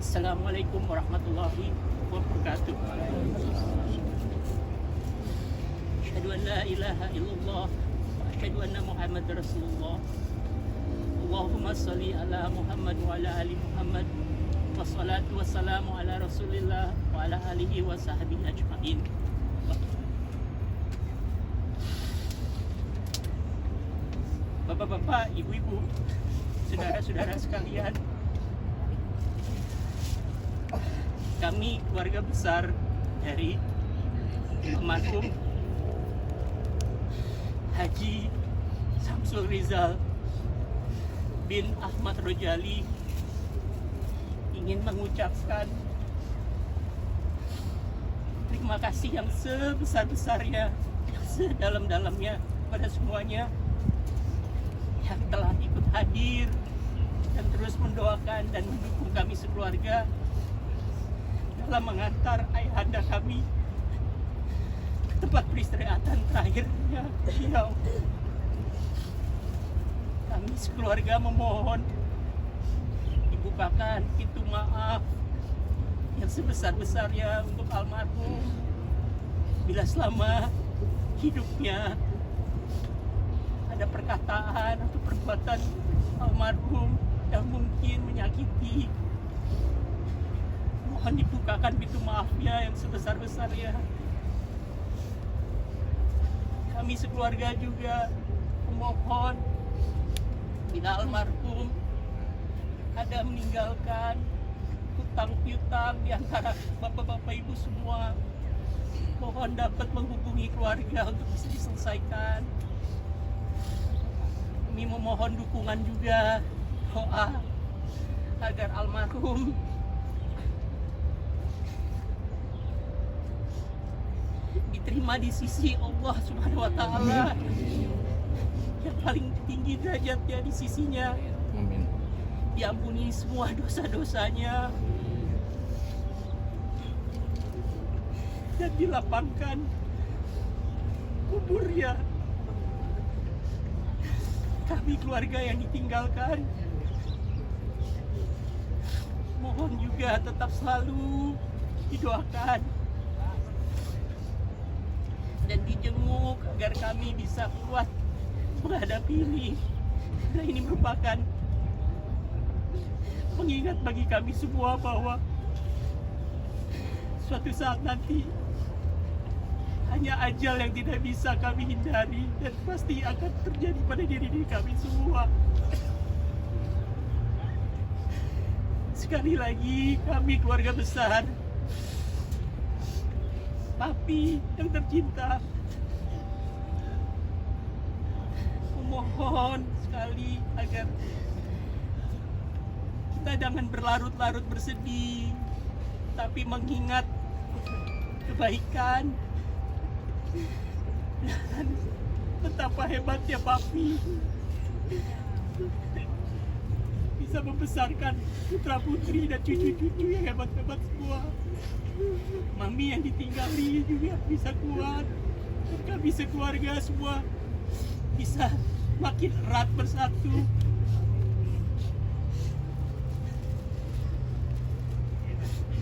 Assalamualaikum warahmatullahi wabarakatuh. Asyhadu an la ilaha illallah wa asyhadu anna Muhammadar Rasulullah. Allahumma shalli ala Muhammad wa ala ali Muhammad. Wassalatu wassalamu ala Rasulillah wa ala alihi wa sahbihi ajma'in. Bapak-bapak, ibu-ibu, saudara-saudara sekalian, kami keluarga besar dari almarhum Haji Samsul Rizal bin Ahmad Rojali ingin mengucapkan terima kasih yang sebesar-besarnya, yang sedalam-dalamnya pada semuanya yang telah ikut hadir dan terus mendoakan dan mendukung kami sekeluarga dalam mengantar ayahanda kami ke tempat peristirahatan terakhirnya beliau. Kami sekeluarga memohon dibukakan pintu maaf yang sebesar-besarnya untuk almarhum bila selama hidupnya ada perkataan atau perbuatan almarhum yang mungkin menyakiti, mohon dibukakan pintu maafnya yang sebesar-besarnya. Kami sekeluarga juga memohon bila almarhum ada meninggalkan hutang piutang di antara bapak-bapak ibu semua, mohon dapat menghubungi keluarga untuk bisa diselesaikan. Kami memohon dukungan juga, doa agar almarhum diterima di sisi Allah Subhanahu wa Ta'ala yang paling tinggi derajatnya di sisinya. Amin. Diampuni semua dosa-dosanya dan dilapangkan kuburnya. Kami keluarga yang ditinggalkan mohon juga tetap selalu didoakan dan dijenguk agar kami bisa kuat menghadapi ini. Karena ini merupakan pengingat bagi kami semua bahwa suatu saat nanti hanya ajal yang tidak bisa kami hindari dan pasti akan terjadi pada diri kami semua. Sekali lagi kami keluarga besar Papi yang tercinta memohon sekali agar kita jangan berlarut-larut bersedih, tapi mengingat kebaikan dan betapa hebatnya Papi bisa membesarkan putra-putri dan cucu-cucu yang hebat-hebat semua. Mami yang ditinggali juga bisa kuat, dan kami sekeluarga semua bisa makin erat bersatu.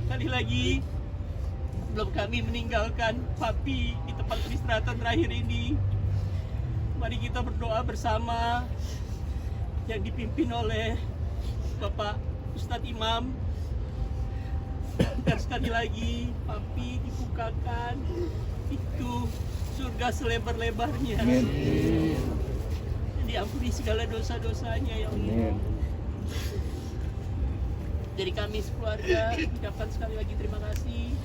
Sekali lagi, sebelum kami meninggalkan Papi di tempat peristirahatan terakhir ini, mari kita berdoa bersama yang dipimpin oleh Bapak Ustadz Imam. Dan sekali lagi, Papi dibukakan itu surga selebar-lebarnya. Dan diampuni segala dosa-dosanya ya Allah. Dari kami sekeluarga ucapkan sekali lagi terima kasih.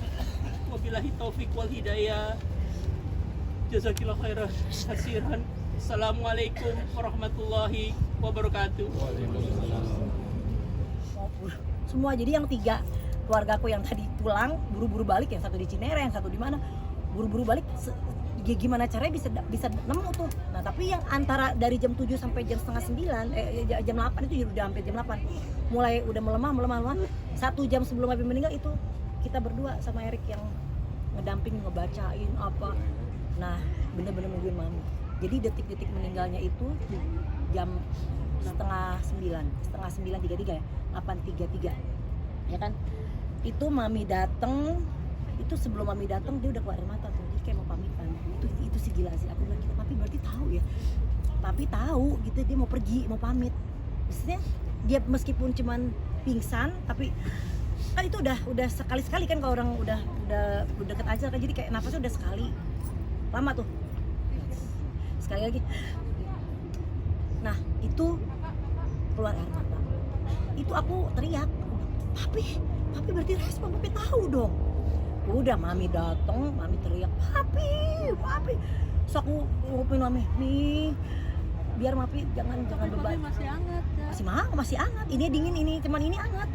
Wabillahi taufik wal hidayah. Jazakillah khairan kasiran. Assalamualaikum warahmatullahi wabarakatuh. Semua, jadi yang 3 keluargaku yang tadi pulang buru-buru balik, yang satu di Cinere, yang satu di mana, buru-buru balik. Gimana caranya bisa nemu tuh. Nah tapi yang antara dari jam 7 sampai jam setengah 9, jam 8 itu udah hampir jam 8, mulai udah melemah. 1 jam sebelum Abi meninggal itu kita berdua sama Erik yang ngedamping, ngebacain apa. Nah bener-bener nungguin Mami. Jadi detik-detik meninggalnya itu jam setengah 9:33 ya, 8:33. ya kan. Itu mami dateng, itu sebelum mami dateng dia udah keluar air mata tuh, dia kayak mau pamitan. Itu sih gila sih, aku bilang gitu, papi berarti tahu ya, papi tahu gitu dia mau pergi, mau pamit. Maksudnya dia meskipun cuman pingsan, tapi kan itu udah sekali-sekali kan kalau orang udah deket aja kan, jadi kayak nafasnya udah sekali, lama tuh, sekali lagi. Nah itu keluar air mata, itu aku teriak, papi berarti respon, papi tahu dong. Udah mami dateng, mami teriak papi. So aku ngupin mami, nih biar papi jangan beban. Masih hangat ya. Masih hangat. Ini dingin ini, cuman ini hangat.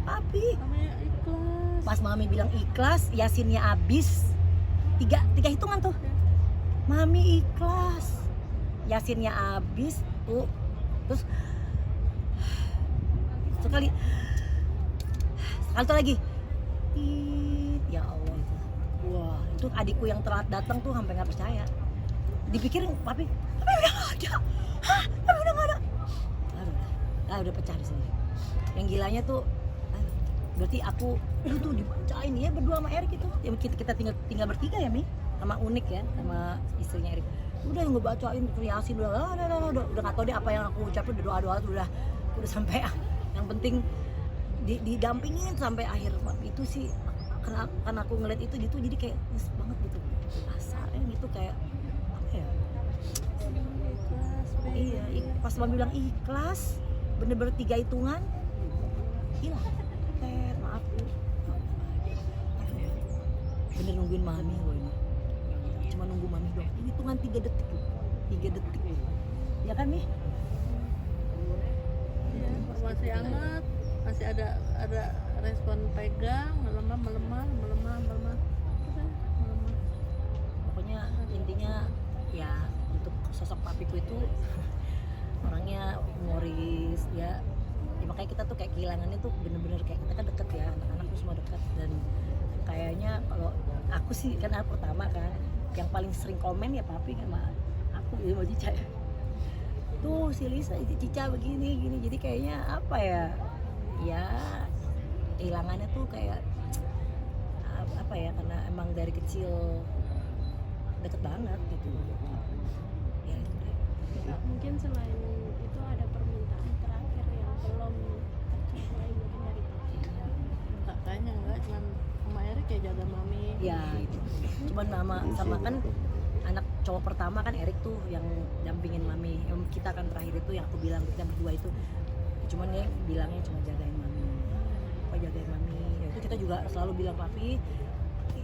Papi. Namanya ikhlas. Pas mami bilang ikhlas, Yasinnya abis. Tiga hitungan tuh. Mami ikhlas. Yasinnya abis tuh. Terus sekali tuh lagi. Ya Allah itu. Wah, itu adikku yang telat datang tuh sampai nggak percaya. Dipikirin papi udah nggak ada. Hah? Papi udah nggak ada. Udah pecah di sini. Yang gilanya tuh, berarti aku itu tuh dibacain ya berdua sama Erik itu. Ya kita tinggal bertiga ya Mi, sama Unik ya, sama istrinya Erik. Udah yang gue bacain Yasin udah nggak tahu deh apa yang aku ucapin, udah doa udah sampai yang penting didampingin sampai akhir. Itu sih karena aku ngeliat itu gitu, jadi kayak nyes banget gitu kasarnya gitu, kayak apa ya, iya pas mami bilang ikhlas bener-bener 3 hitungan hilang. Maaf bener nungguin mami loh ini, cuma nunggu mami doang, hitungan 3 detik ya kan nih. Iya, masih hangat, masih ada respon pegang, melemah. Pokoknya intinya ya untuk sosok papiku itu orangnya humoris ya, makanya kita tuh kayak kehilangannya tuh bener-bener kayak kita kan deket ya, anak-anak tuh semua deket, dan kayaknya kalau aku sih kan anak pertama kan, yang paling sering komen ya papi kan sama aku gitu, sama Cica ya. Tuh si Lisa, Cica begini gini, jadi kayaknya apa ya kehilangannya tuh kayak apa ya, karena emang dari kecil deket banget gitu ya. Itu deh. Mungkin selain itu ada permintaan terakhir yang belum tercapai mungkin dari papi. Enggak, kayaknya enggak, cuman sama Erik ya jaga mami. Ya itu cuman sama kan anak cowok pertama kan Erik tuh yang dampingin mami, yang kita kan terakhir itu yang aku bilang kita berdua itu, cuman dia bilangnya cuma jagain mami, ya itu kita juga selalu bilang papi.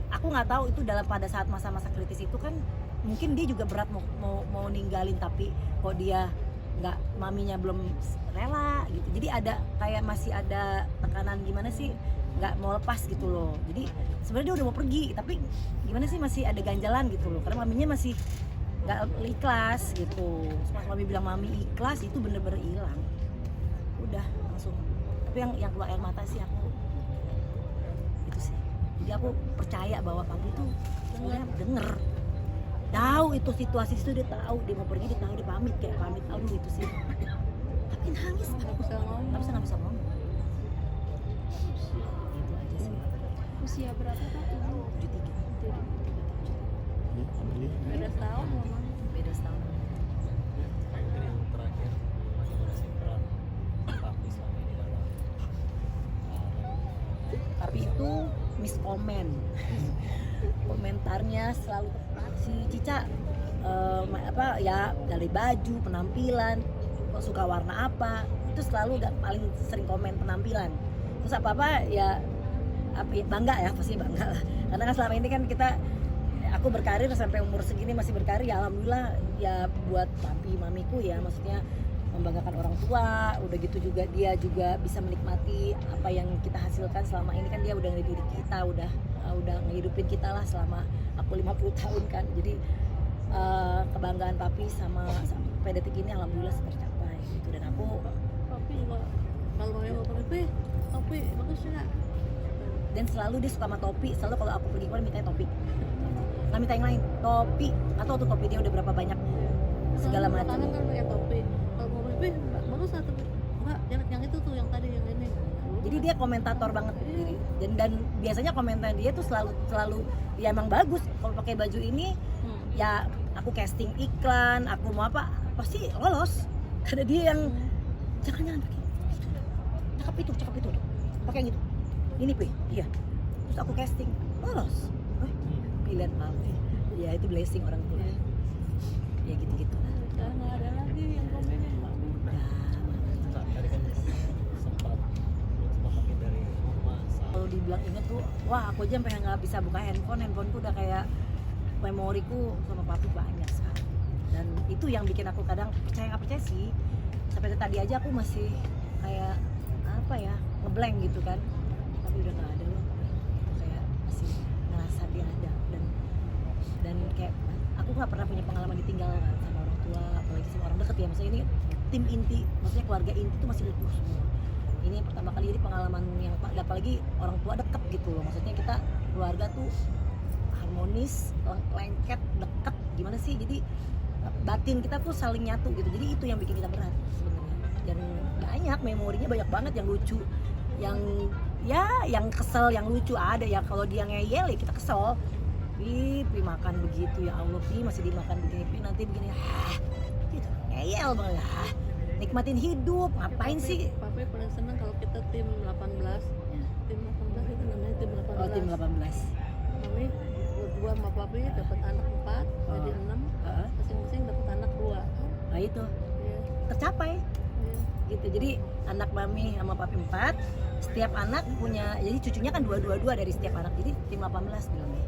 Aku nggak tahu itu pada saat masa-masa kritis itu kan mungkin dia juga berat mau ninggalin, tapi kok dia nggak, maminya belum rela gitu, jadi ada kayak masih ada tekanan gimana sih, nggak mau lepas gitu loh. Jadi sebenarnya dia udah mau pergi, tapi gimana sih masih ada ganjalan gitu loh, karena maminya masih nggak ikhlas gitu. Pas mami bilang mami ikhlas, itu bener-bener hilang, udah langsung. Tapi yang keluar air mata sih aku itu sih, jadi aku percaya bahwa papi tuh sebenarnya denger, tahu itu situasi itu, dia tahu dia mau pergi, dia tahu dia pamit, kayak pamit, aduh itu sih. Tapi nangis, Nggak bisa ngomong. nggak bisa ngomong. Itu aja sih. Usia berapa Pak Ibu? 73. Beda setahun memang. Beda setahun. Yang terakhir masing-masing peran papi selama ini dalam Tapi itu miskomen. Komentarnya selalu tepat. Si Cica apa ya, dari baju, penampilan, kok suka warna apa, itu selalu paling sering komen penampilan. Terus apa ya bangga ya, pasti bangga lah. Karena kan selama ini kan aku berkarir sampai umur segini masih berkarir ya, alhamdulillah ya, buat papi mamiku ya, maksudnya membanggakan orang tua. Udah gitu juga dia juga bisa menikmati apa yang kita hasilkan selama ini, kan dia udah ngedidik kita, udah ngehidupin kita lah selama aku 50 tahun kan. Jadi kebanggaan papi sampai detik ini alhamdulillah tercapai gitu. Dan aku Papi juga kalau mau papi bagus juga. dan selalu dia suka sama topi, selalu kalau aku pergi keluar mintanya topi, nggak minta yang lain, topi. Atau tuh topi dia udah berapa banyak segala macam. Karena kan pakai topi. Kalau mau papi bagus lah topi. Enggak, yang itu tuh yang tadi yang ini. jadi dia komentator banget. Dan biasanya komentar dia tuh selalu ya emang bagus. Kalau pakai baju ini ya aku casting iklan, aku mau apa pasti lolos. Karena dia yang jangan pakai itu, cakep itu, pakai yang itu. Ini iya. Terus aku casting lolos. Pilihan papi. Ya itu blessing orang tua. Ya gitu-gitu. Sekarang nggak ada lagi yang komenin mami. Kak, tadi kan sempat pakai dari rumah Kalau dibilang inget tuh, wah aku aja sampai nggak bisa buka handphoneku udah kayak memoriku sama papi banyak sekali. Dan itu yang bikin aku kadang percaya nggak percaya sih. Sampai tadi aja aku masih kayak apa ya, ngeblank gitu kan. Tapi udah nggak ada loh. Kayak masih ngerasa dia ada dan kayak aku nggak pernah punya pengalaman ditinggal kan sama orang tua, apalagi sama orang deket ya. Maksudnya ini tim inti, maksudnya keluarga inti itu masih utuh semua. Ini pertama kali jadi pengalaman yang apalagi orang tua deket gitu loh. Maksudnya kita keluarga tuh harmonis, lengket, deket, gimana sih? Jadi batin kita tuh saling nyatu gitu. Jadi itu yang bikin kita berat sebenarnya. Dan banyak memorinya, banyak banget yang lucu, yang kesel, yang lucu ada ya. Kalau dia ngeyel ya kita kesel. Pi makan begitu ya Allah, Pi masih dimakan begini, Pi nanti begini, gitu, ngeyel banget, nikmatin hidup, ngapain sih? Papi paling seneng kalau kita tim 18. Tim 18 itu namanya tim 18. Oh tim 18. Mami berdua sama papi dapat anak 4, jadi 6. Masing-masing dapat anak 2. Nah itu Iya. tercapai. Iya. Gitu, jadi anak mami sama papi 4, setiap anak punya, jadi cucunya kan 2 dari setiap anak, jadi tim 18 bilangnya.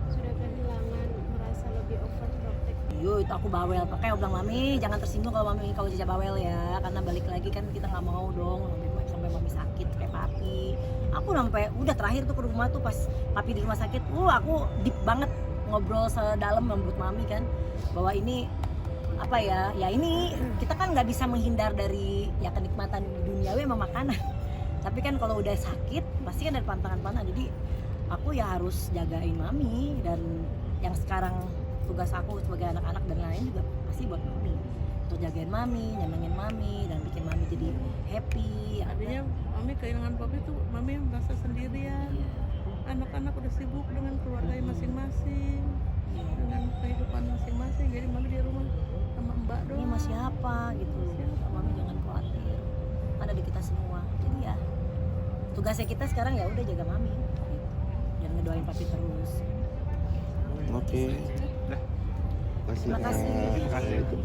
Sudah kehilangan merasa lebih overprotective. Yo itu aku bawel, pakai aku bilang mami jangan tersinggung kalau Cica bawel ya, karena balik lagi kan kita nggak mau dong sampai mami sakit kayak papi. Aku sampai udah terakhir tuh ke rumah tuh pas papi di rumah sakit, aku deep banget ngobrol sedalam membut mami kan bahwa ini apa ya ini kita kan nggak bisa menghindar dari ya kenikmatan duniawi emang makanan. Tapi kan kalau udah sakit pasti kan ada pantangan-pantangan. Jadi aku ya harus jagain mami, dan yang sekarang tugas aku sebagai anak-anak dan lain juga pasti buat mami, untuk jagain mami, nyenengin mami, dan bikin mami jadi happy. Artinya mami kehilangan papi tuh mami merasa sendirian. Iya. Anak-anak udah sibuk dengan keluarganya masing-masing, dengan kehidupan masing-masing. Jadi mami di rumah sama mbak doang. Ini masih apa gitu, mami jangan khawatir, ada di kita semua. Jadi ya tugasnya kita sekarang ya udah jaga mami gitu. Dan ngedoain papi terus. Oke. Terima Terima kasih. kasih.